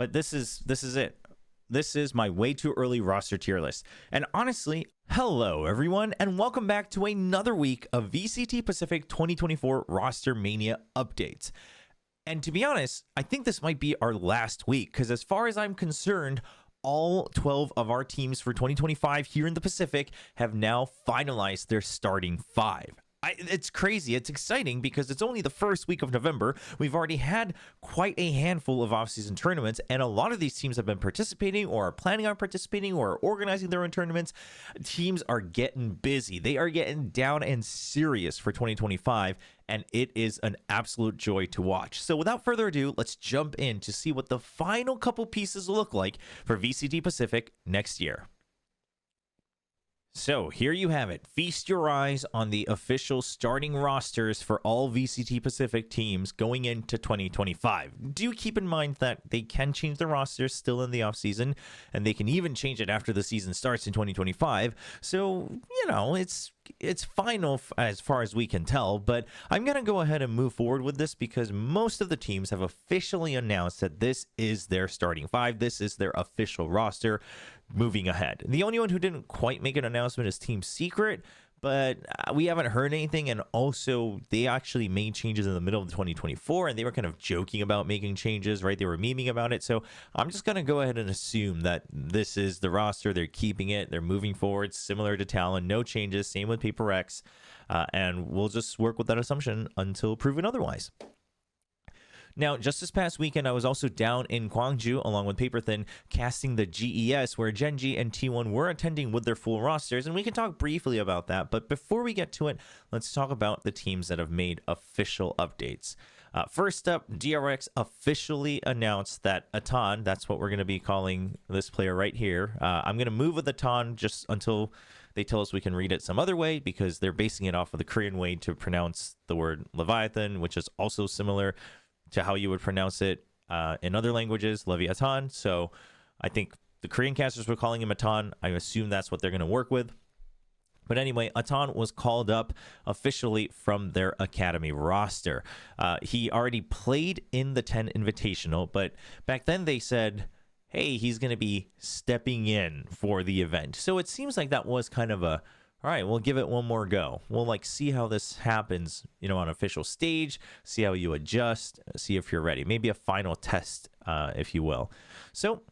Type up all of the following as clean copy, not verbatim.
But this is it. This is my way too early roster tier list. And honestly, hello everyone, and welcome back to another week of VCT Pacific 2024 Rostermania updates. And to be honest, I think this might be our last week, because as far as I'm concerned, all 12 of our teams for 2025 here in the Pacific have now finalized their starting five. It's crazy. It's exciting because it's only the first week of November. We've already had quite a handful of offseason tournaments, and a lot of these teams have been participating or are planning on participating or are organizing their own tournaments. Teams are getting busy. They are getting down and serious for 2025, and it is an absolute joy to watch. So without further ado, let's jump in to see what the final couple pieces look like for VCT Pacific next year. So here you have it. Feast your eyes on the official starting rosters for all VCT Pacific teams going into 2025. Do keep in mind that they can change the rosters still in the offseason, and they can even change it after the season starts in 2025. So, you know, it's final as far as we can tell, but I'm going to go ahead and move forward with this because most of the teams have officially announced that this is their starting five. This is their official roster moving ahead. The only one who didn't quite make an announcement is Team Secret, but we haven't heard anything. And also, they actually made changes in the middle of 2024, and they were kind of joking about making changes, right? They were memeing about it. So I'm just going to go ahead and assume that this is the roster. They're keeping it. They're moving forward, similar to Talon. No changes. Same with Paper X. And we'll just work with that assumption until proven otherwise. Now, just this past weekend, I was also down in Gwangju along with Paperthin casting the GES, where Genji and T1 were attending with their full rosters, and we can talk briefly about that. But before we get to it, let's talk about the teams that have made official updates. First up, DRX officially announced that Athan, that's what we're going to be calling this player right here. I'm going to move with Athan just until they tell us we can read it some other way, because they're basing it off of the Korean way to pronounce the word Leviathan, which is also similar to how you would pronounce it in other languages, Leviathan. So I think the Korean casters were calling him Athan. I assume that's what they're going to work with. But anyway, Athan was called up officially from their academy roster. He already played in the 10 Invitational, but back then they said, hey, he's going to be stepping in for the event. So it seems like that was kind of a, all right, we'll give it one more go. We'll see how this happens, on official stage, see how you adjust, see if you're ready. Maybe a final test, if you will. So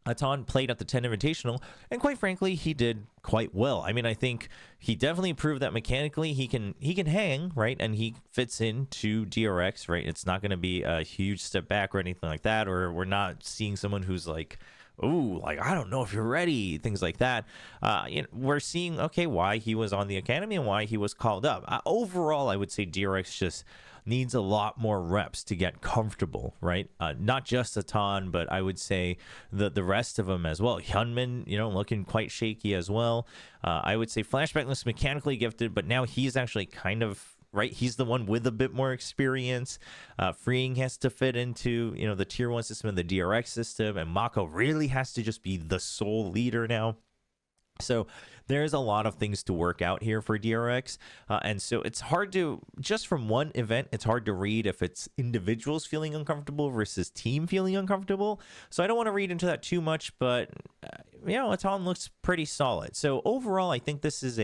Athan played at the 10 Invitational, and quite frankly, he did quite well. I mean, I think he definitely proved that mechanically he can hang, right? And he fits into DRX, right? It's not going to be a huge step back or anything like that, or we're not seeing someone who's I don't know if you're ready, things like that. We're seeing, okay, why he was on the academy and why he was called up. Overall, I would say DRX just needs a lot more reps to get comfortable, right? Not just Athan, but I would say the rest of them as well. Hyunmin, looking quite shaky as well. I would say Flashback looks mechanically gifted, but now he's actually kind of, right, he's the one with a bit more experience. Freeing has to fit into, the tier 1 system and the DRX system, and Mako really has to just be the sole leader now. So there's a lot of things to work out here for DRX. And so it's hard to, just from one event, it's hard to read if it's individuals feeling uncomfortable versus team feeling uncomfortable. So I don't want to read into that too much, but, Athan looks pretty solid. So overall, I think this is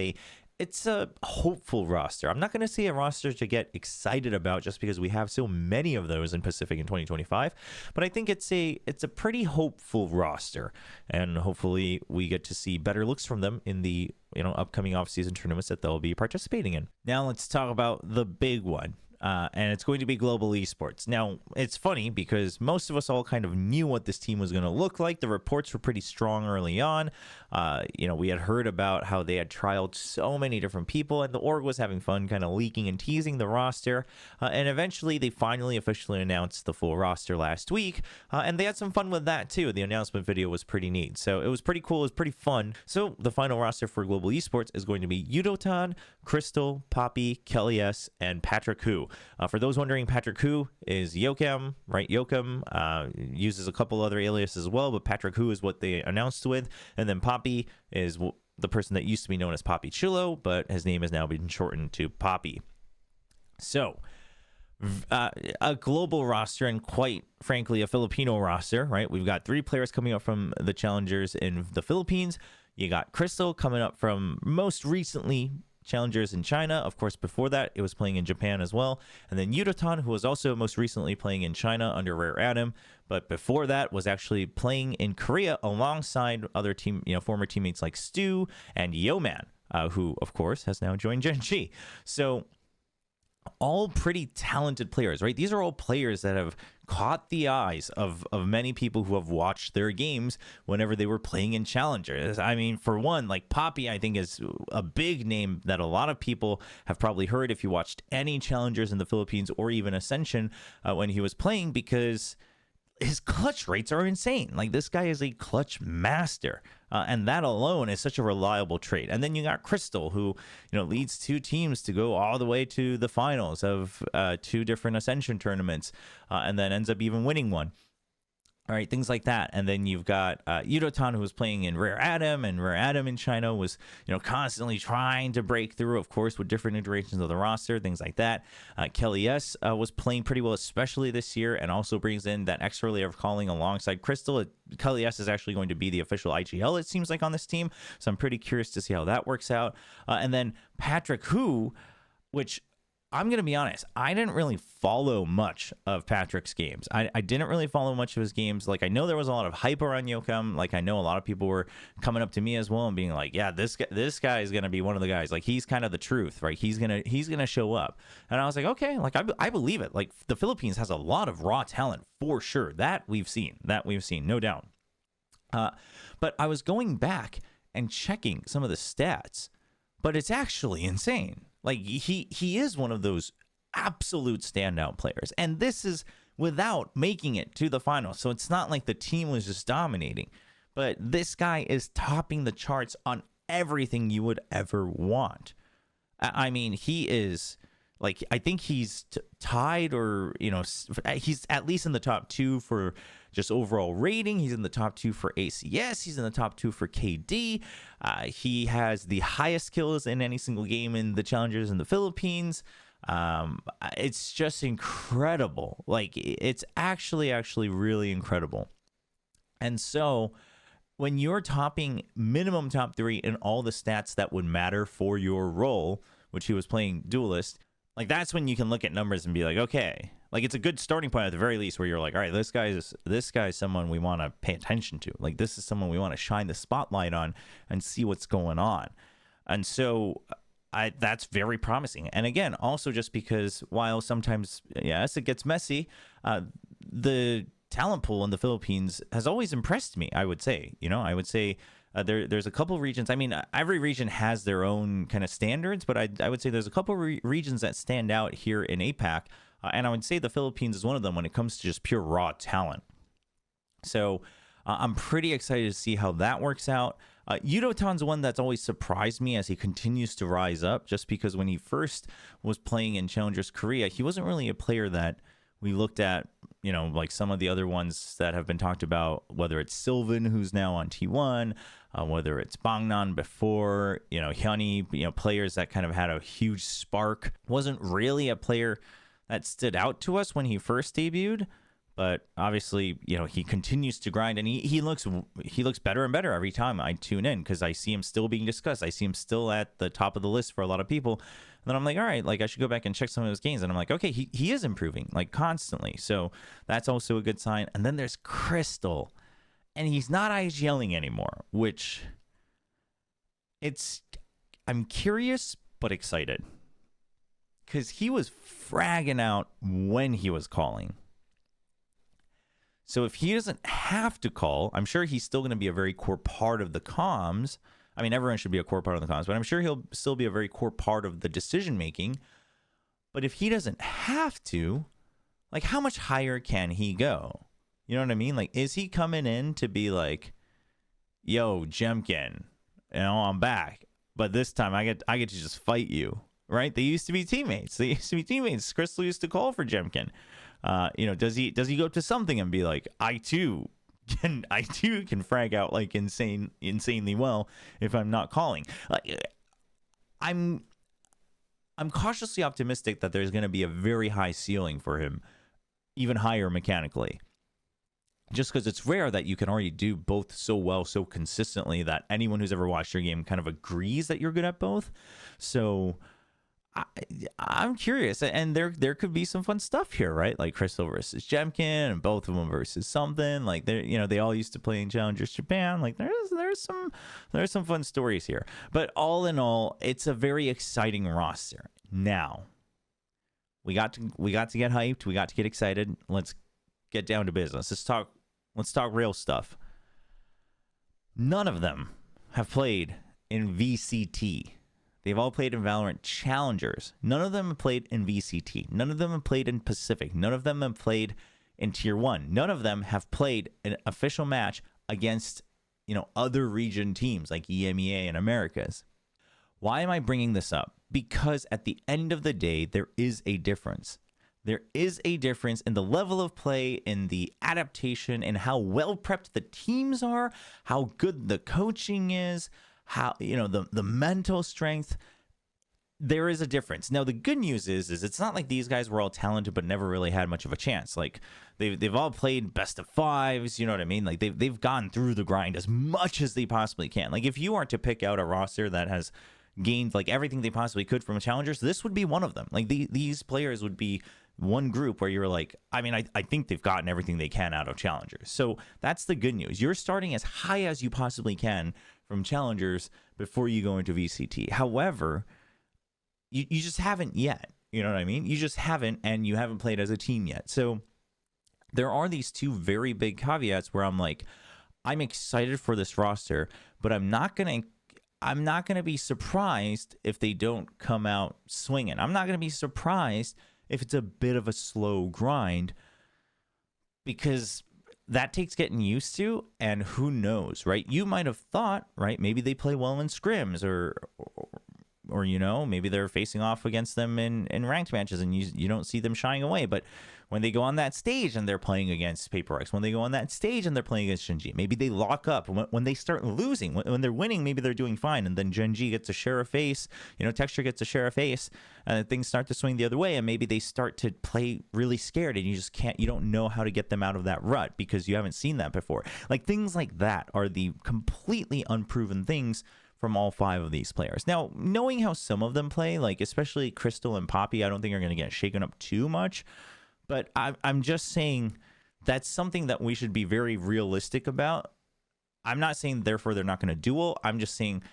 it's a hopeful roster. I'm not going to say a roster to get excited about just because we have so many of those in Pacific in 2025, but I think it's a pretty hopeful roster, and hopefully we get to see better looks from them in the upcoming offseason tournaments that they'll be participating in. Now let's talk about the big one. And it's going to be global esports. Now, it's funny because most of us all kind of knew what this team was going to look like. The reports were pretty strong early on. We had heard about how they had trialed so many different people, and the org was having fun kind of leaking and teasing the roster. And eventually, they finally officially announced the full roster last week. And they had some fun with that, too. The announcement video was pretty neat. So it was pretty cool. It was pretty fun. So the final roster for global esports is going to be Yudotan, Crystal, Poppy, Kelly S, and Patrick Hu. For those wondering, Patrick Hu is Yokem, right? Yokem uses a couple other aliases as well, but Patrick Hu is what they announced with. And then Poppy is the person that used to be known as Poppy Chulo, but his name has now been shortened to Poppy. So, a global roster and quite frankly a Filipino roster, right? We've got 3 players coming up from the challengers in the Philippines. You got Crystal coming up from most recently challengers in China. Of course, before that, it was playing in Japan as well. And then Athan, who was also most recently playing in China under Rare Adam, but before that was actually playing in Korea alongside other former teammates like Stu and Yeoman, who of course has now joined Gen.G. So all pretty talented players, right? These are all players that have caught the eyes of many people who have watched their games whenever they were playing in challengers. I mean, for one, like Poppy, I think is a big name that a lot of people have probably heard if you watched any challengers in the Philippines or even Ascension when he was playing, because his clutch rates are insane. Like, this guy is a clutch master, and that alone is such a reliable trait. And then you got Crystal, who leads 2 teams to go all the way to the finals of 2 different Ascension tournaments, and then ends up even winning one. All right, things like that. And then you've got Yudotan, who was playing in Rare Adam, and Rare Adam in China was, constantly trying to break through, of course, with different iterations of the roster, things like that. Kelly S was playing pretty well, especially this year, and also brings in that extra layer of calling alongside Crystal. Kelly S is actually going to be the official IGL, it seems like, on this team. So I'm pretty curious to see how that works out. And then Patrick, which I'm going to be honest, I didn't really follow much of Patrick's games. I didn't really follow much of his games. Like, I know there was a lot of hype around Yokum. Like, I know a lot of people were coming up to me as well and being like, yeah, this guy is going to be one of the guys. Like, he's kind of the truth, right? He's going to show up. And I was like, okay, like, I believe it. Like, the Philippines has a lot of raw talent for sure. That we've seen, no doubt. But I was going back and checking some of the stats, but it's actually insane. Like, he is one of those absolute standout players. And this is without making it to the finals. So it's not like the team was just dominating. But this guy is topping the charts on everything you would ever want. I mean, he is, like, I think he's tied, or, he's at least in the top 2 for just overall rating. He's in the top 2 for ACS. He's in the top 2 for KD. He has the highest kills in any single game in the challengers in the Philippines. It's just incredible. Like, it's actually really incredible. And so when you're topping minimum top 3 in all the stats that would matter for your role, which he was playing duelist, like, that's when you can look at numbers and be like, okay, like, it's a good starting point at the very least, where you're like, all right, this guy's someone we want to pay attention to. Like, this is someone we want to shine the spotlight on and see what's going on. And so that's very promising. And again, also just because while sometimes, yes, it gets messy, the talent pool in the Philippines has always impressed me, I would say. There's a couple regions. I mean, every region has their own kind of standards, but I would say there's a couple regions that stand out here in APAC. And I would say the Philippines is one of them when it comes to just pure raw talent. So I'm pretty excited to see how that works out. Yudotan's one that's always surprised me as he continues to rise up, just because when he first was playing in Challengers Korea, he wasn't really a player that we looked at, like some of the other ones that have been talked about, whether it's Sylvan, who's now on T1, whether it's Bangnan before, Hyunhee, players that kind of had a huge spark. Wasn't really a player that stood out to us when he first debuted, but obviously, he continues to grind, and he looks better and better every time I tune in, because I see him still being discussed. I see him still at the top of the list for a lot of people. And then I'm like, all right, like, I should go back and check some of his games. And I'm like, okay, he is improving, like, constantly. So that's also a good sign. And then there's Crystal, and he's not IGLing anymore, which I'm curious but excited, because he was fragging out when he was calling. So if he doesn't have to call, I'm sure he's still going to be a very core part of the comms. I mean, everyone should be a core part of the comms, but I'm sure he'll still be a very core part of the decision making. But if he doesn't have to, like, how much higher can he go? You know what I mean? Like, is he coming in to be like, yo, Jemkin, I'm back, but this time I get to just fight you, right? They used to be teammates. Crystal used to call for Jemkin. Does he go up to something and be like, I too can frag out like insanely well if I'm not calling? I'm I'm cautiously optimistic that there's going to be a very high ceiling for him, even higher mechanically. Just because it's rare that you can already do both so well, so consistently, that anyone who's ever watched your game kind of agrees that you're good at both. So I'm curious, and there could be some fun stuff here, right? Like Crystal versus Jemkin, and both of them versus something. Like they all used to play in Challengers Japan. Like there's some fun stories here. But all in all, it's a very exciting roster. Now, we got to get hyped. We got to get excited. Let's get down to business. Let's talk real stuff. None of them have played in VCT. They've all played in Valorant Challengers. None of them have played in VCT. None of them have played in Pacific. None of them have played in Tier 1. None of them have played an official match against, other region teams like EMEA and Americas. Why am I bringing this up? Because at the end of the day, there is a difference. There is a difference in the level of play, in the adaptation, in how well prepped the teams are, how good the coaching is, how the mental strength. There is a difference. Now the good news is it's not like these guys were all talented but never really had much of a chance. Like they've all played best of fives, you know what I mean? Like they've gone through the grind as much as they possibly can. Like if you are to pick out a roster that has gained like everything they possibly could from Challengers, this would be one of them. Like these players would be one group where you're like, I think they've gotten everything they can out of Challengers. So that's the good news. You're starting as high as you possibly can from Challengers before you go into VCT. However, you just haven't yet. You know what I mean? You just haven't, and you haven't played as a team yet. So there are these two very big caveats where I'm like, I'm excited for this roster, but I'm not gonna be surprised if they don't come out swinging. I'm not gonna be surprised if it's a bit of a slow grind, because that takes getting used to, and who knows, right? You might have thought, right, maybe they play well in scrims, or maybe they're facing off against them in ranked matches and you don't see them shying away. But when they go on that stage and they're playing against Paper X, when they go on that stage and they're playing against Genji, maybe they lock up. When they start losing, when they're winning, maybe they're doing fine, and then Genji gets a share of face, Texture gets a share of face, and things start to swing the other way, and maybe they start to play really scared, and you don't know how to get them out of that rut because you haven't seen that before. Like things like that are the completely unproven things from all five of these players. Now, knowing how some of them play, like especially Crystal and Poppy, I don't think are going to get shaken up too much. But I'm just saying that's something that we should be very realistic about. I'm not saying, therefore, they're not going to duel. I'm just saying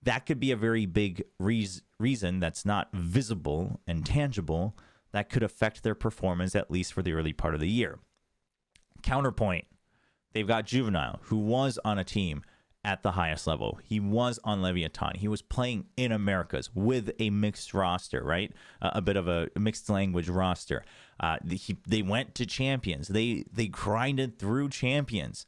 that could be a very big reason that's not visible and tangible that could affect their performance, at least for the early part of the year. Counterpoint, they've got Juvenile, who was on a team at the highest level. He was on Leviathan. He was playing in Americas with a mixed roster, right? A bit of a mixed language roster. They went to champions. They grinded through champions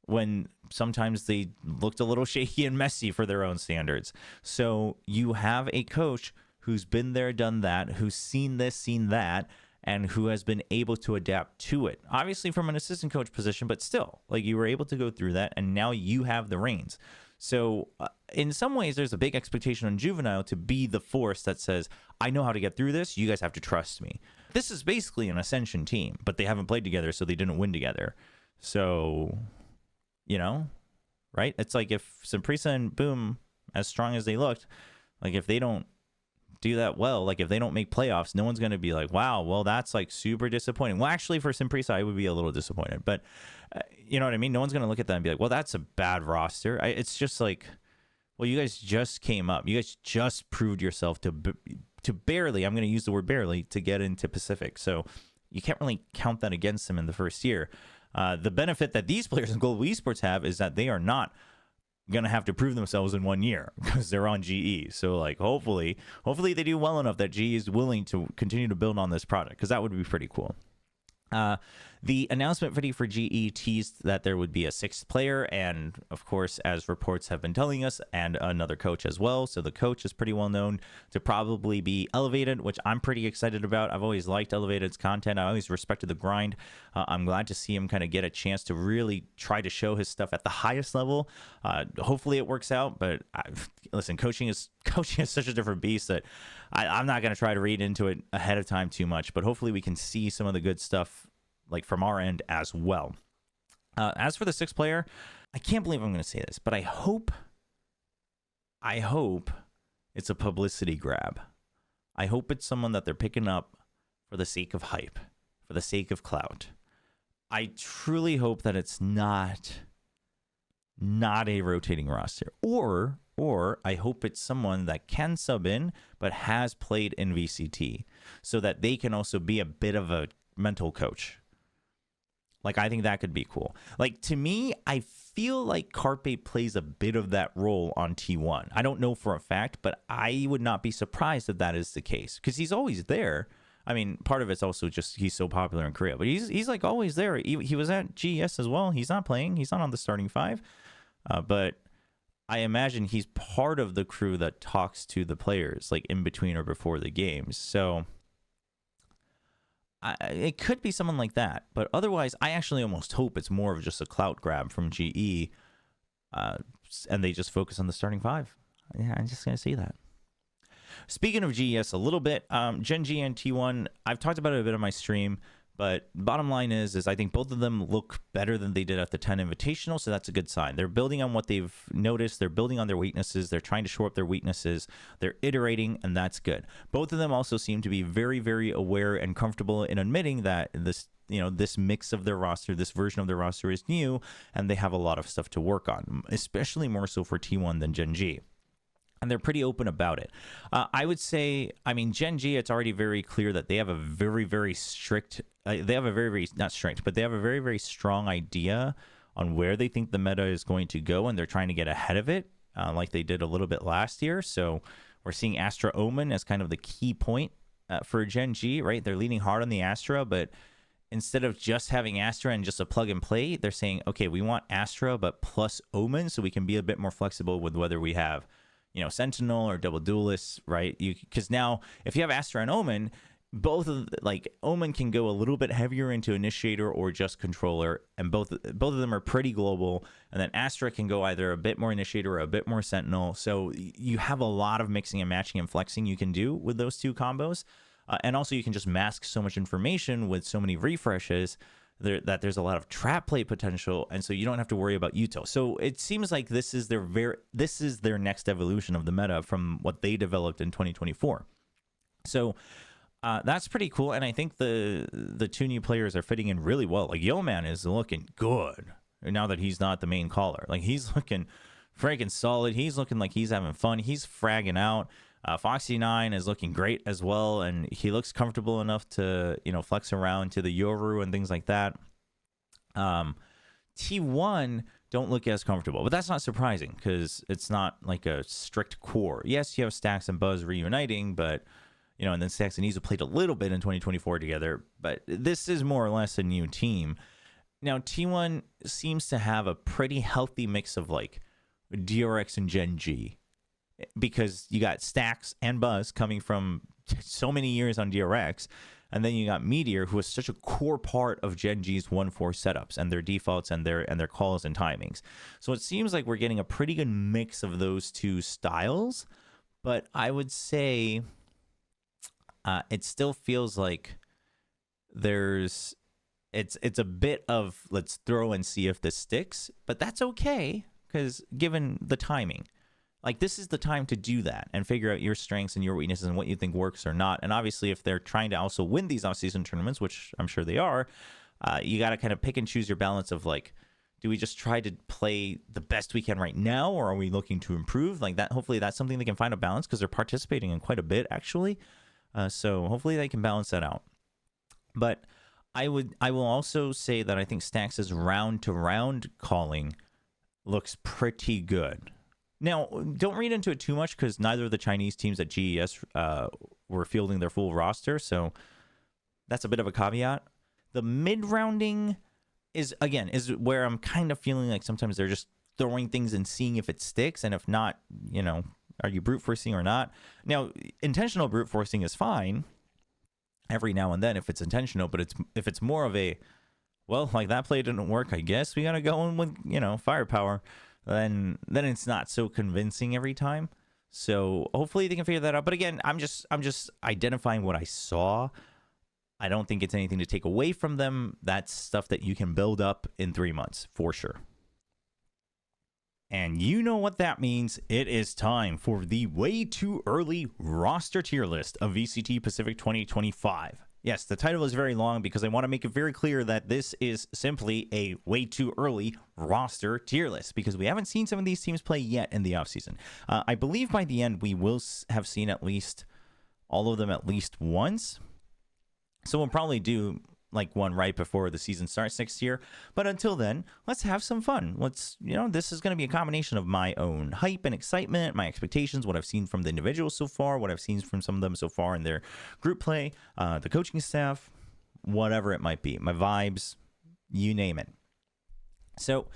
when sometimes they looked a little shaky and messy for their own standards. So you have a coach who's been there, done that, who's seen this, seen that, and who has been able to adapt to it. Obviously from an assistant coach position, but still, like you were able to go through that, and now you have the reins. So in some ways, there's a big expectation on Juvenile to be the force that says, I know how to get through this. You guys have to trust me. This is basically an Ascension team, but they haven't played together, so they didn't win together. So, right? It's like if Simprisa and Boom, as strong as they looked, like if they don't do that well, like if they don't make playoffs, no one's going to be like, wow, well, that's like super disappointing. Well, actually for Simprisa, I would be a little disappointed, but you know what I mean? No one's going to look at that and be like, well, that's a bad roster. It's just like, well, you guys just came up. You guys just proved yourself to barely, I'm going to use the word barely, to get into Pacific. So you can't really count that against them in the first year. The benefit that these players in Global Esports have is that they are not going to have to prove themselves in 1 year because they're on GE. So like hopefully they do well enough that GE is willing to continue to build on this product, because that would be pretty cool. The announcement video for GE teased that there would be a sixth player, and of course, as reports have been telling us, and another coach as well. So the coach is pretty well known to probably be Elevated, which I'm pretty excited about. I've always liked Elevated's content. I always respected the grind. I'm glad to see him kind of get a chance to really try to show his stuff at the highest level. Hopefully it works out, but listen, coaching is such a different beast that I'm not going to try to read into it ahead of time too much, but hopefully we can see some of the good stuff like from our end as well. As for the sixth player, I can't believe I'm going to say this, but I hope it's a publicity grab. I hope it's someone that they're picking up for the sake of hype, for the sake of clout. I truly hope that it's not a rotating roster, or I hope it's someone that can sub in but has played in VCT, so that they can also be a bit of a mental coach. Like, I think that could be cool. Like, to me, I feel like Carpe plays a bit of that role on T1. I don't know for a fact, but I would not be surprised if that is the case, because he's always there. I mean, part of it's also just he's so popular in Korea, but he's like always there. He was at GES as well. He's not playing. He's not on the starting five, but I imagine he's part of the crew that talks to the players, like in between or before the games. So it could be someone like that, but otherwise, I actually almost hope it's more of just a clout grab from GE, and they just focus on the starting five. Yeah, I'm just going to say that. Speaking of GES a little bit, Gen G and T1, I've talked about it a bit on my stream, but bottom line is I think both of them look better than they did at the 10 Invitational, so that's a good sign. They're building on what they've noticed. They're building on their weaknesses. They're trying to shore up their weaknesses. They're iterating, and that's good. Both of them also seem to be very, very aware and comfortable in admitting that this mix of their roster, this version of their roster is new, and they have a lot of stuff to work on, especially more so for T1 than Gen G. And they're pretty open about it. I would say, I mean, Gen G, it's already very clear that they have a very, very strict, they have a very, very, not strict, but they have a very, very strong idea on where they think the meta is going to go, and they're trying to get ahead of it, like they did a little bit last year. So we're seeing Astra Omen as kind of the key point for Gen G, right? They're leaning hard on the Astra, but instead of just having Astra and just a plug and play, they're saying, okay, we want Astra, but plus Omen, so we can be a bit more flexible with whether we have Sentinel or double duelists, right? Because now if you have Astra and Omen, both of Omen can go a little bit heavier into Initiator or just Controller, and both of them are pretty global. And then Astra can go either a bit more Initiator or a bit more Sentinel. So you have a lot of mixing and matching and flexing you can do with those two combos, and also you can just mask so much information with so many refreshes that there's a lot of trap play potential, and so you don't have to worry about Yuto. So it seems like this is their next evolution of the meta from what they developed in 2024. So that's pretty cool, and I think the two new players are fitting in really well. Like Yeoman is looking good now that he's not the main caller. Like he's looking freaking solid. He's looking like he's having fun. He's fragging out. Foxy9 is looking great as well, and he looks comfortable enough to flex around to the Yoru and things like that. T1 don't look as comfortable, but that's not surprising because it's not like a strict core. Yes, you have Stax and Buzz reuniting, but and then Stax and Izu played a little bit in 2024 together, but this is more or less a new team. Now T1 seems to have a pretty healthy mix of like DRX and Gen G, because you got Stax and Buzz coming from so many years on DRX, and then you got Meteor, who is such a core part of Gen G's 1-4 setups and their defaults and their calls and timings. So it seems like we're getting a pretty good mix of those two styles, but I would say it still feels like it's a bit of let's throw and see if this sticks, but that's okay because given the timing. Like, this is the time to do that and figure out your strengths and your weaknesses and what you think works or not. And obviously, if they're trying to also win these off-season tournaments, which I'm sure they are, you got to kind of pick and choose your balance of, like, do we just try to play the best we can right now, or are we looking to improve? Like, that. Hopefully, that's something they can find a balance because they're participating in quite a bit, actually. So hopefully they can balance that out. But I will also say that I think Stax's round-to-round calling looks pretty good. Now, don't read into it too much because neither of the Chinese teams at GES were fielding their full roster, so that's a bit of a caveat. The mid-rounding is where I'm kind of feeling like sometimes they're just throwing things and seeing if it sticks, and if not, are you brute forcing or not? Now, intentional brute forcing is fine every now and then if it's intentional, but if it's more of a, well, like that play didn't work, I guess we gotta go in with firepower, then it's not so convincing every time. So hopefully they can figure that out. But again, I'm just identifying what I saw. I don't think it's anything to take away from them. That's stuff that you can build up in 3 months for sure. And you know what that means. It is time for the way too early roster tier list of VCT Pacific 2025. Yes, the title is very long because I want to make it very clear that this is simply a way too early roster tier list because we haven't seen some of these teams play yet in the offseason. I believe by the end we will have seen at least all of them at least once. So we'll probably do like one right before the season starts next year. But until then, let's have some fun. This is going to be a combination of my own hype and excitement, my expectations, what I've seen from the individuals so far, what I've seen from some of them so far in their group play, the coaching staff, whatever it might be, my vibes, you name it. So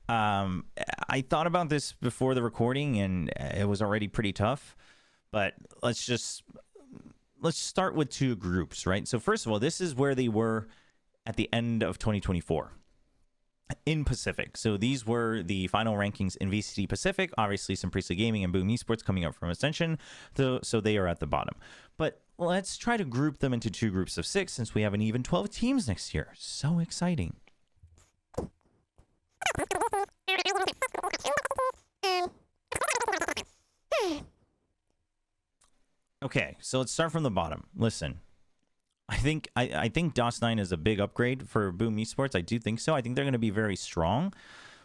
I thought about this before the recording and it was already pretty tough, but let's start with two groups, right? So first of all, this is where they were at the end of 2024 in Pacific. So these were the final rankings in VCT Pacific. Obviously, some Priestly Gaming and Boom Esports coming up from Ascension, so they are at the bottom. But let's try to group them into two groups of 6 since we have an even 12 teams next year. So exciting. Okay, so let's start from the bottom. Listen, I think DOS9 is a big upgrade for Boom Esports. I do think so. I think they're going to be very strong,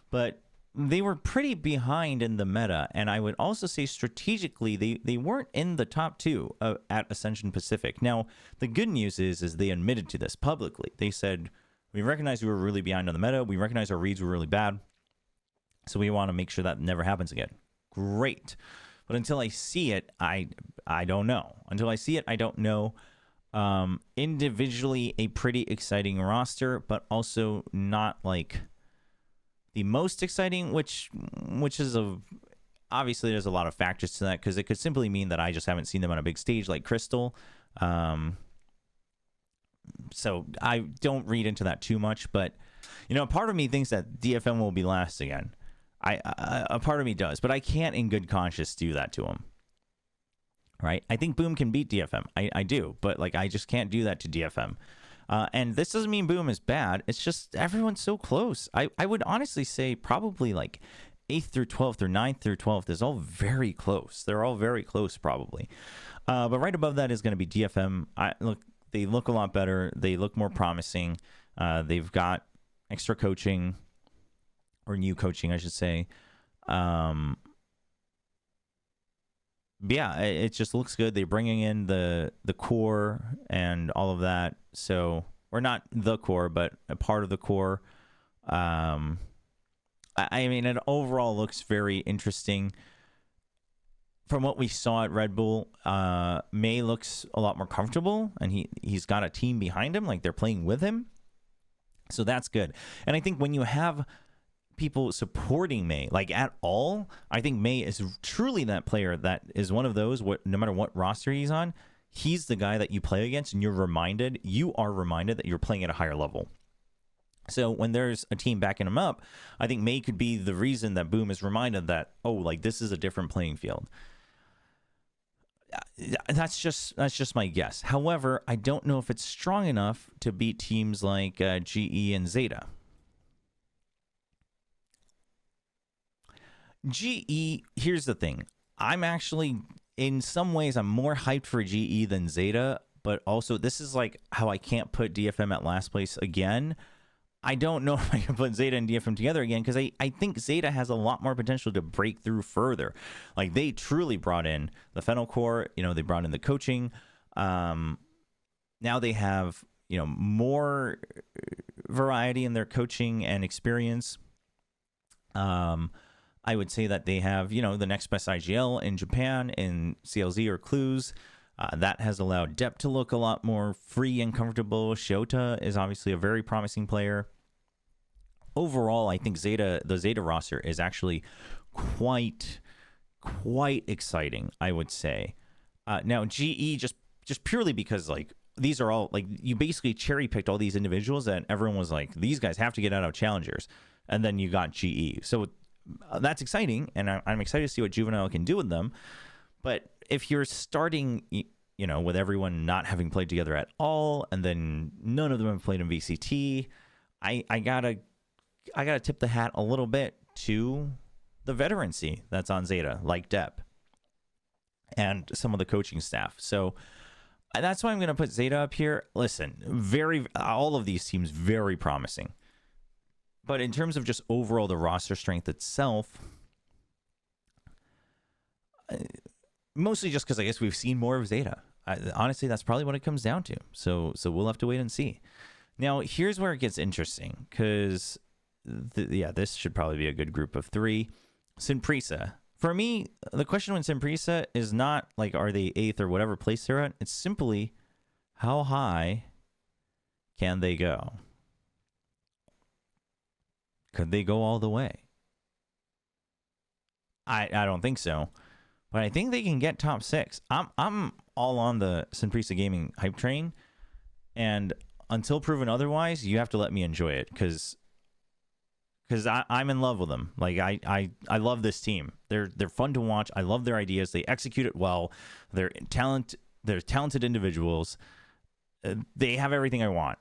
but they were pretty behind in the meta, and I would also say strategically they weren't in the top 2 at Ascension Pacific. Now, the good news is they admitted to this publicly. They said, we recognize we were really behind on the meta. We recognize our reads were really bad, so we want to make sure that never happens again. Great. But until I see it, I don't know. Until I see it, I don't know. Individually, a pretty exciting roster, but also not like the most exciting, which is obviously there's a lot of factors to that because it could simply mean that I just haven't seen them on a big stage like Crystal. So I don't read into that too much, but part of me thinks that DFM will be last again. A part of me does, but I can't in good conscience do that to them. Right? I think Boom can beat DFM. I do, but I just can't do that to DFM. And this doesn't mean Boom is bad. It's just everyone's so close. I would honestly say probably 8th through 12th or 9th through 12th is all very close. They're all very close probably. But right above that is going to be DFM. They look a lot better. They look more promising. They've got extra coaching. Or new coaching, I should say. Yeah, it just looks good. They're bringing in the core and all of that. So, or not the core, but a part of the core. I mean, it overall looks very interesting. From what we saw at Red Bull, May looks a lot more comfortable, and he's got a team behind him, like they're playing with him. So that's good. And I think when you have people supporting May at all, I think May is truly that player that is one of those, no matter what roster he's on, he's the guy that you play against and you are reminded that you're playing at a higher level. So when there's a team backing him up, I think May could be the reason that Boom is reminded that, this is a different playing field. That's just my guess. However, I don't know if it's strong enough to beat teams like GE and Zeta. GE, here's the thing. I'm actually, in some ways, I'm more hyped for GE than Zeta, but also this is how I can't put DFM at last place again. I don't know if I can put Zeta and DFM together again because I think Zeta has a lot more potential to break through further. They truly brought in the Fennel core, they brought in the coaching. Now they have, more variety in their coaching and experience. I would say that they have, the next best IGL in Japan, in CLZ or Clues. That has allowed Depp to look a lot more free and comfortable. Shota is obviously a very promising player. Overall, I think the Zeta roster is actually quite exciting, I would say. Now, GE just purely because like these are all like you basically cherry picked all these individuals that everyone was like, these guys have to get out of challengers, and then you got GE. So that's exciting, and I'm excited to see what Juvenile can do with them. But if you're starting, with everyone not having played together at all, and then none of them have played in VCT, I gotta tip the hat a little bit to the veterancy that's on Zeta, like Depp, and some of the coaching staff. So that's why I'm going to put Zeta up here. Listen, all of these teams very promising. But in terms of just overall the roster strength itself, mostly just because I guess we've seen more of Zeta. Honestly, that's probably what it comes down to. So we'll have to wait and see. Now, here's where it gets interesting, because this should probably be a good group of 3. Simprisa. For me, the question with Simprisa is not like, are they 8th or whatever place they're at? It's simply, how high can they go? Could they go all the way? I don't think so, but I think they can get top 6. I'm all on the Simprisa Gaming hype train, and until proven otherwise, you have to let me enjoy it, because I'm in love with them. Like I love this team. They're fun to watch. I love their ideas. They execute it well. They're talented individuals. They have everything I want.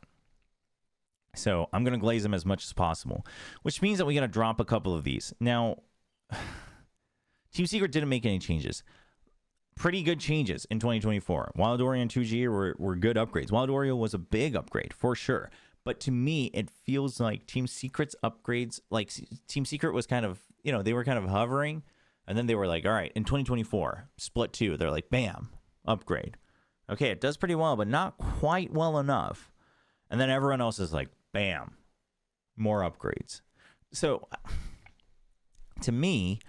So I'm gonna glaze them as much as possible, which means that we gotta drop a couple of these. Now, Team Secret didn't make any changes. Pretty good changes in 2024. Wild Oreo and 2G were good upgrades. Wild Oreo was a big upgrade for sure. But to me, it feels like Team Secret's upgrades, like Team Secret was kind of, they were kind of hovering. And then they were like, all right, in 2024, Split 2, they're like, bam, upgrade. Okay, it does pretty well, but not quite well enough. And then everyone else is like, bam, more upgrades. So to me,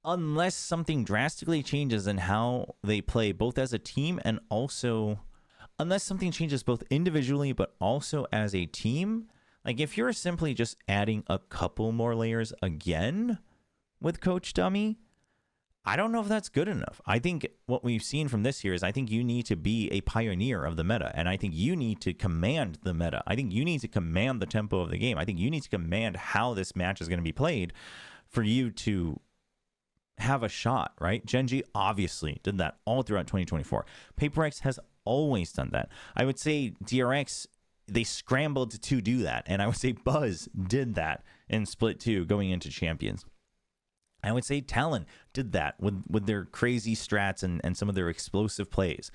unless something drastically changes in how they play, both as a team and also... unless something changes both individually but also as a team, like if you're simply just adding a couple more layers again with Coach Dummy, I don't know if that's good enough. I think what we've seen from this year is I think you need to be a pioneer of the meta, and I think you need to command the meta. I think you need to command the tempo of the game. I think you need to command how this match is going to be played for you to have a shot, right? Genji obviously did that all throughout 2024. PaperX has always done that. I would say DRX, they scrambled to do that, and I would say Buzz did that in Split 2 going into Champions. I would say Talon did that with their crazy strats and some of their explosive plays,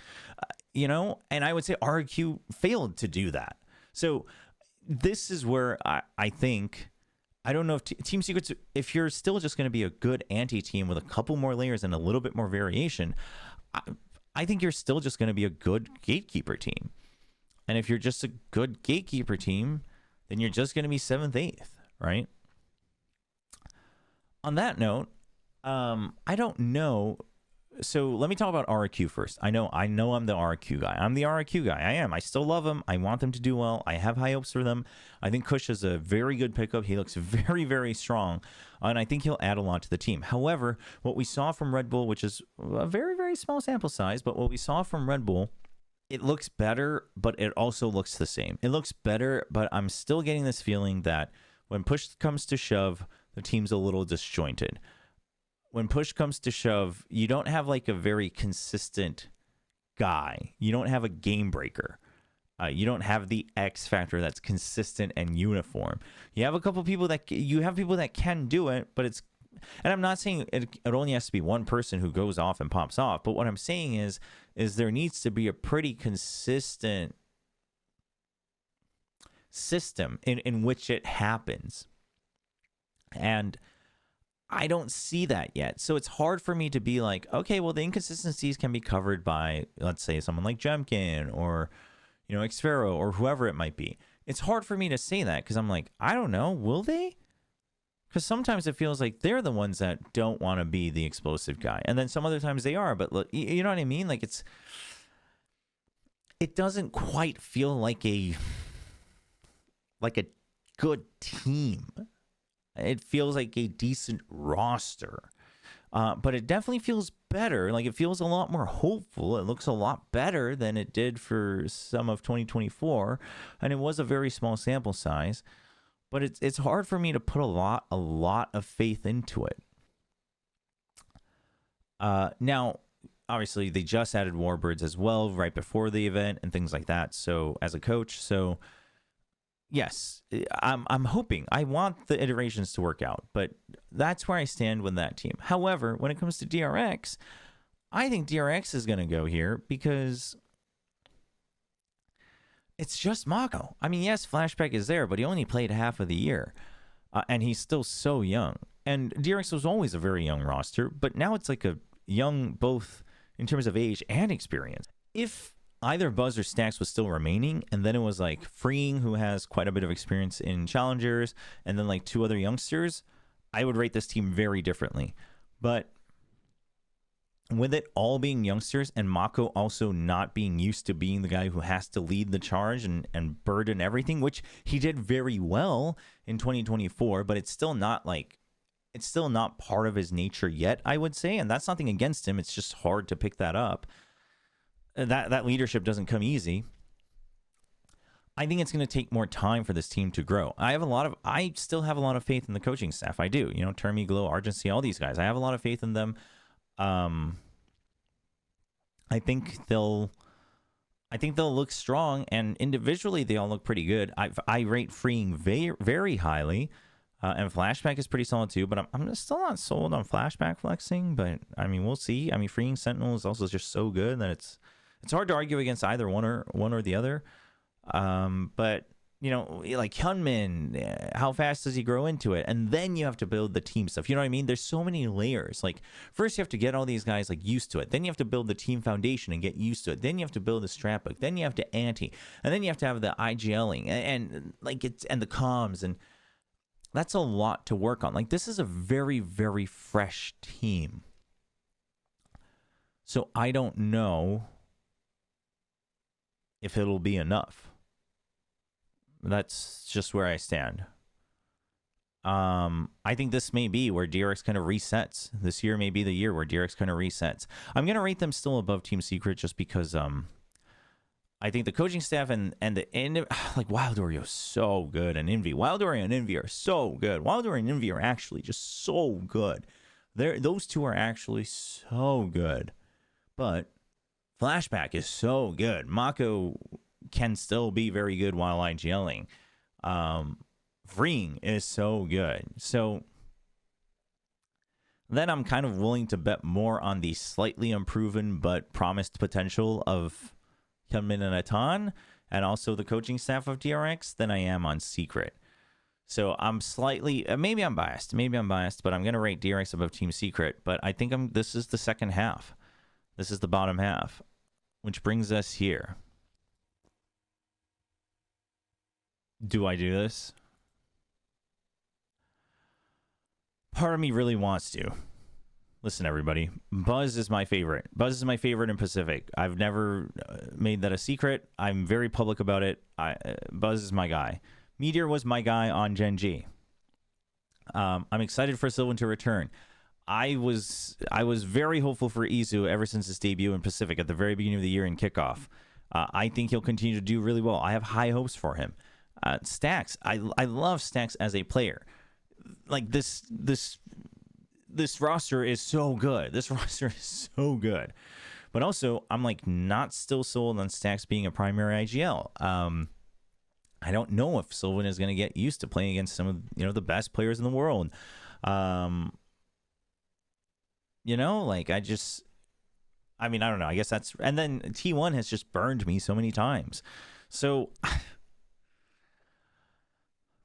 and I would say RQ failed to do that. So this is where I think, I don't know if Team Secrets, if you're still just going to be a good anti-team with a couple more layers and a little bit more variation, I think you're still just going to be a good gatekeeper team. And if you're just a good gatekeeper team, then you're just going to be 7th, 8th, right? On that note, I don't know. So let me talk about RQ first. I know I'm the RQ guy. I'm the RQ guy. I am. I still love him. I want them to do well. I have high hopes for them. I think Kush is a very good pickup. He looks very, very strong, and I think he'll add a lot to the team. However, what we saw from Red Bull, which is a very, very small sample size, but what we saw from Red Bull, it looks better, but it also looks the same. It looks better, but I'm still getting this feeling that when push comes to shove, the team's a little disjointed. When push comes to shove, you don't have like a very consistent guy. You don't have a game breaker. You don't have the X factor that's consistent and uniform. You have a couple people that can do it, but it's, and I'm not saying it only has to be one person who goes off and pops off, but what I'm saying is there needs to be a pretty consistent system in which it happens. And I don't see that yet. So it's hard for me to be like, okay, well, the inconsistencies can be covered by, let's say, someone like Jemkin or, Xfero or whoever it might be. It's hard for me to say that because I'm like, I don't know. Will they? Because sometimes it feels like they're the ones that don't want to be the explosive guy, and then some other times they are. But look, you know what I mean? Like it doesn't quite feel like a good team. It feels like a decent roster, but it definitely feels better. Like it feels a lot more hopeful. It looks a lot better than it did for some of 2024, and it was a very small sample size. But it's hard for me to put a lot of faith into it. Now, obviously, they just added Warbirds as well right before the event and things like that. So as a coach, so yes, I'm hoping. I want the iterations to work out, but that's where I stand with that team. However, when it comes to DRX, I think DRX is going to go here because it's just Mako. I mean, yes, Flashback is there, but he only played half of the year, and he's still so young. And DRX was always a very young roster, but now it's like a young both in terms of age and experience. If either Buzz or Stacks was still remaining, and then it was like Freeing, who has quite a bit of experience in challengers, and then like two other youngsters, I would rate this team very differently. But with it all being youngsters and Mako also not being used to being the guy who has to lead the charge and burden everything, which he did very well in 2024, but it's still not part of his nature yet, I would say. And that's nothing against him. It's just hard to pick that up. That leadership doesn't come easy. I think it's going to take more time for this team to grow. I still have a lot of faith in the coaching staff. I do. You know, Termi, Glow, Argency, all these guys. I have a lot of faith in them. I think they'll look strong, and individually they all look pretty good. I rate Freeing very, very highly, and Flashback is pretty solid too. But I'm still not sold on Flashback flexing. But I mean, we'll see. I mean, Freeing Sentinel is also just so good that it's hard to argue against either one or the other. But you know, like Hyunmin, how fast does he grow into it? And then you have to build the team stuff. You know what I mean? There's so many layers. Like first you have to get all these guys like used to it. Then you have to build the team foundation and get used to it. Then you have to build the strat book. Then you have to ante. And then you have to have the IGLing and the comms. And that's a lot to work on. Like this is a very, very fresh team. So I don't know if it'll be enough. That's just where I stand. I think this may be where DRX kind of resets. This year may be the year where DRX kind of resets. I'm going to rate them still above Team Secret just because I think the coaching staff and like Wild Oreo is so good, and Envy. Wild Oreo and Envy are so good. Wild Oreo and Envy are actually just so good. Those two are actually so good. But Flashback is so good. Mako can still be very good while IGLing. Freeing is so good. So then I'm kind of willing to bet more on the slightly unproven but promised potential of Hyunmin and Athan, and also the coaching staff of DRX, than I am on Secret. So I'm slightly, maybe I'm biased, but I'm going to rate DRX above Team Secret. But I think this is the second half. This is the bottom half, which brings us here. Do I do this? Part of me really wants to. Listen, everybody. Buzz is my favorite. Buzz is my favorite in Pacific. I've never made that a secret. I'm very public about it. Buzz is my guy. Meteor was my guy on Gen G. I'm excited for Sylvan to return. I was very hopeful for Izu ever since his debut in Pacific at the very beginning of the year in kickoff. I think he'll continue to do really well. I have high hopes for him. Stacks, I love Stacks as a player. Like this roster is so good. This roster is so good. But also, I'm like not still sold on Stacks being a primary IGL. I don't know if Sylvan is going to get used to playing against some of the best players in the world. Like I don't know. I guess that's, and then T1 has just burned me so many times. So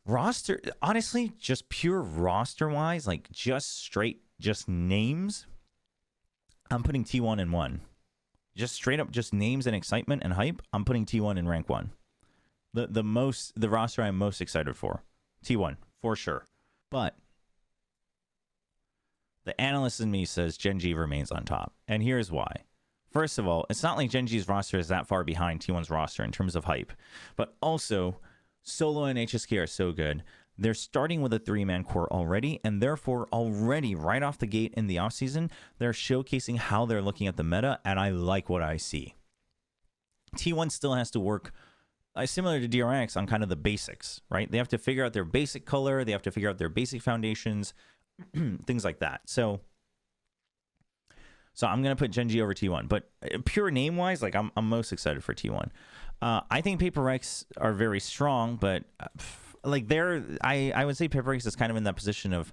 roster, honestly, just pure roster wise, like just names, I'm putting T1 in 1. Just straight up, just names and excitement and hype, I'm putting T1 in rank 1. The roster I'm most excited for, T1 for sure. But The analyst in me says Gen G remains on top. And here's why. First of all, it's not like Gen G's roster is that far behind T1's roster in terms of hype. But also, Solo and HSK are so good. They're starting with a 3-man core already, and therefore already right off the gate in the offseason, they're showcasing how they're looking at the meta, and I like what I see. T1 still has to work similar to DRX on kind of the basics, right? They have to figure out their basic color, they have to figure out their basic foundations, things like that. So I'm going to put Gen G over T1, but pure name-wise, like I'm most excited for T1. I think Paper X are very strong, but like I would say Paper X is kind of in that position of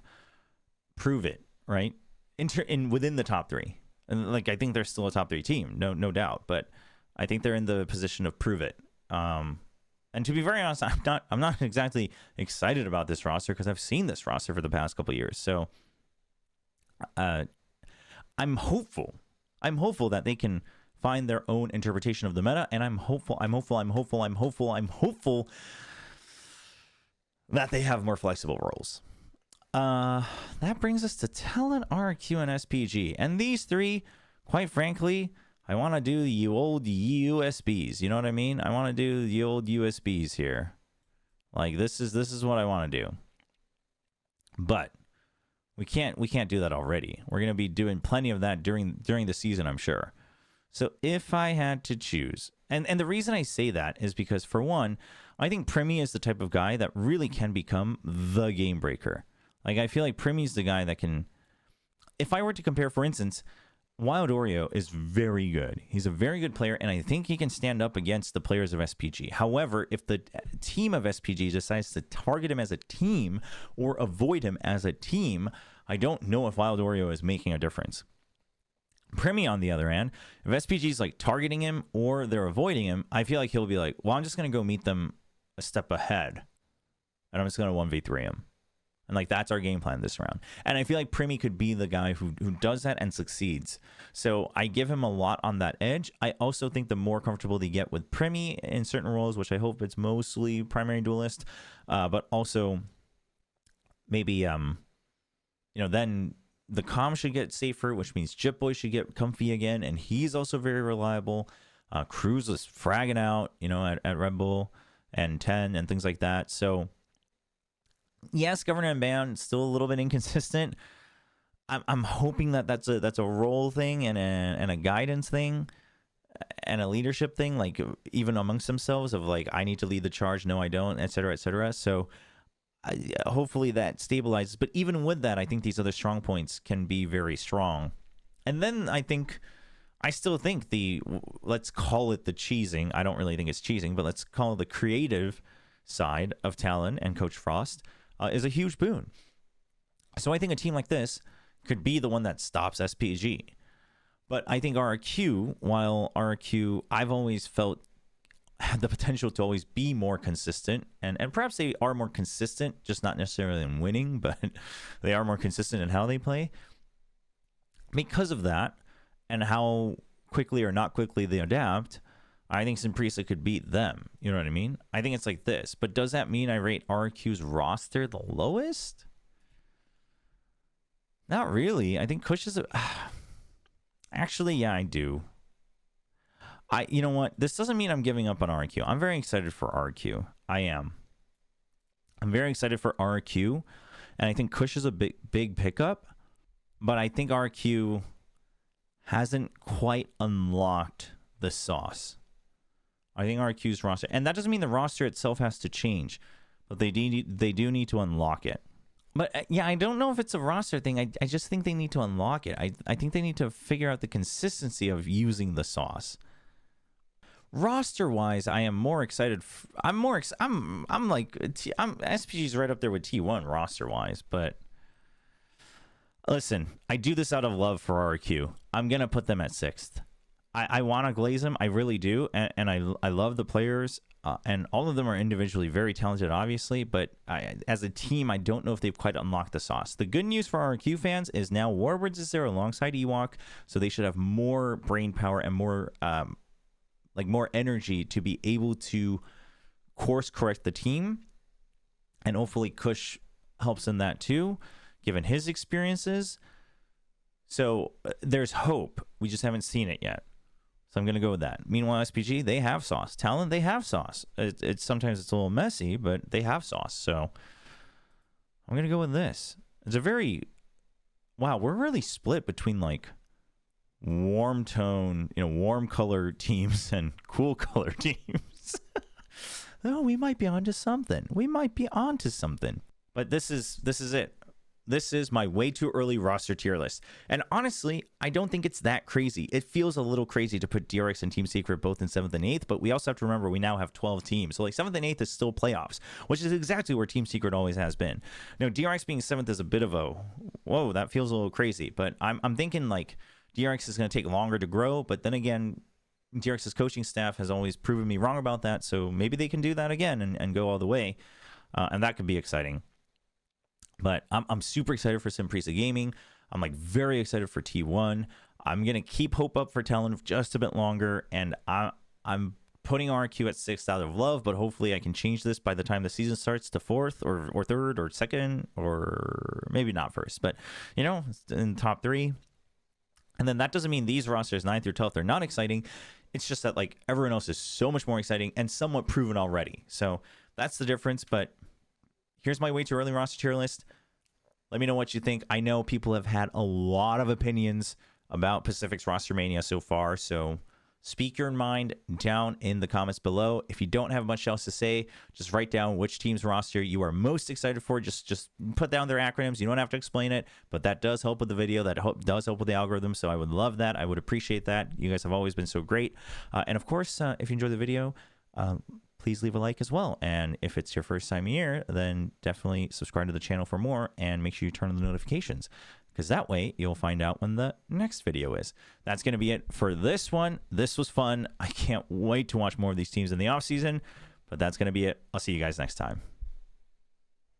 prove it, right? Within the top 3. And like I think they're still a top 3 team, no doubt, but I think they're in the position of prove it. And to be very honest, I'm not exactly excited about this roster because I've seen this roster for the past couple of years. So I'm hopeful that they can find their own interpretation of the meta, and I'm hopeful that they have more flexible roles. That brings us to Talon, RQ, and SPG. And these 3, quite frankly, I want to do the old USBs. You know what I mean? I want to do the old USBs here. Like this is what I want to do. But we can't do that already. We're going to be doing plenty of that during the season, I'm sure. So if I had to choose, and the reason I say that is because, for one, I think Primi is the type of guy that really can become the game breaker. Like, I feel like Primi's the guy that can, if I were to compare, for instance, Wild Oreo is very good. He's a very good player, and I think he can stand up against the players of SPG. However, if the team of SPG decides to target him as a team or avoid him as a team, I don't know if Wild Oreo is making a difference. Primi, on the other hand, if SPG is like targeting him or they're avoiding him, I feel like he'll be like, well, I'm just going to go meet them a step ahead, and I'm just going to 1v3 him. And like that's our game plan this round. And I feel like Primi could be the guy who does that and succeeds. So I give him a lot on that edge. I also think the more comfortable they get with Primi in certain roles, which I hope it's mostly primary duelist, but also maybe then the comm should get safer, which means Jitboy should get comfy again, and he's also very reliable. Cruz was fragging out, at Red Bull and 10 and things like that. So yes, Governor and Band still a little bit inconsistent. I'm hoping that's a role thing and a guidance thing and a leadership thing, like even amongst themselves of like, I need to lead the charge, no I don't, etc., etc. So hopefully that stabilizes. But even with that, I think these other strong points can be very strong. And then I still think let's call it the cheesing. I don't really think it's cheesing, but let's call it the creative side of Talon and Coach Frost is a huge boon. So I think a team like this could be the one that stops SPG. But I think RQ, while RQ, I've always felt had the potential to always be more consistent, and perhaps they are more consistent, just not necessarily in winning, but they are more consistent in how they play. Because of that, and how quickly or not quickly they adapt, I think Simprisa could beat them. You know what I mean? I think it's like this. But does that mean I rate RQ's roster the lowest? Not really. I think Kush is actually, yeah, I do. You know what? This doesn't mean I'm giving up on RQ. I'm very excited for RQ. I am. I'm very excited for RQ. And I think Kush is a big pickup. But I think RQ hasn't quite unlocked the sauce. I think RQ's roster, and that doesn't mean the roster itself has to change, but they do need to unlock it. But yeah, I don't know if it's a roster thing. I just think they need to unlock it. I think they need to figure out the consistency of using the sauce. Roster wise, I am more excited. I'm SPG's right up there with T1 roster wise, but listen, I do this out of love for RQ. I'm gonna put them at 6th. I want to glaze them. I really do. And I love the players. And all of them are individually very talented, obviously. But as a team, I don't know if they've quite unlocked the sauce. The good news for RQ fans is now Warbirds is there alongside Ewok. So they should have more brain power and more energy to be able to course correct the team. And hopefully Kush helps in that too, given his experiences. So there's hope. We just haven't seen it yet. So I'm going to go with that. Meanwhile, SPG, they have sauce. Talent, they have sauce. It's sometimes it's a little messy, but they have sauce. So I'm going to go with this. It's a very... Wow, we're really split between like warm tone, warm color teams and cool color teams. Oh, we might be onto something. But this is it. This is my way too early roster tier list. And honestly, I don't think it's that crazy. It feels a little crazy to put DRX and Team Secret both in 7th and 8th, but we also have to remember we now have 12 teams. So like 7th and 8th is still playoffs, which is exactly where Team Secret always has been. Now, DRX being 7th is a bit of a, whoa, that feels a little crazy. But I'm thinking like DRX is going to take longer to grow, but then again, DRX's coaching staff has always proven me wrong about that, so maybe they can do that again and go all the way, and that could be exciting. But I'm super excited for Simpresa Gaming. I'm like very excited for T1. I'm gonna keep hope up for Talon just a bit longer, and I'm putting RQ at 6th out of love, but hopefully I can change this by the time the season starts to 4th or 3rd or 2nd, or maybe not 1st, but in top 3. And then that doesn't mean these rosters 9th through 12th are not exciting. It's just that like everyone else is so much more exciting and somewhat proven already. So that's the difference. But here's my way too early roster tier list. Let me know what you think. I know people have had a lot of opinions about Pacific's Rostermania so far, so speak your mind down in the comments below. If you don't have much else to say, just write down which team's roster you are most excited for. Just put down their acronyms. You don't have to explain it, but that does help with the video. That does help with the algorithm, so I would love that. I would appreciate that. You guys have always been so great. And of course, if you enjoyed the video, please leave a like as well. And if it's your first time here, then definitely subscribe to the channel for more and make sure you turn on the notifications, because that way you'll find out when the next video is. That's going to be it for this one. This was fun. I can't wait to watch more of these teams in the off season, but that's going to be it. I'll see you guys next time.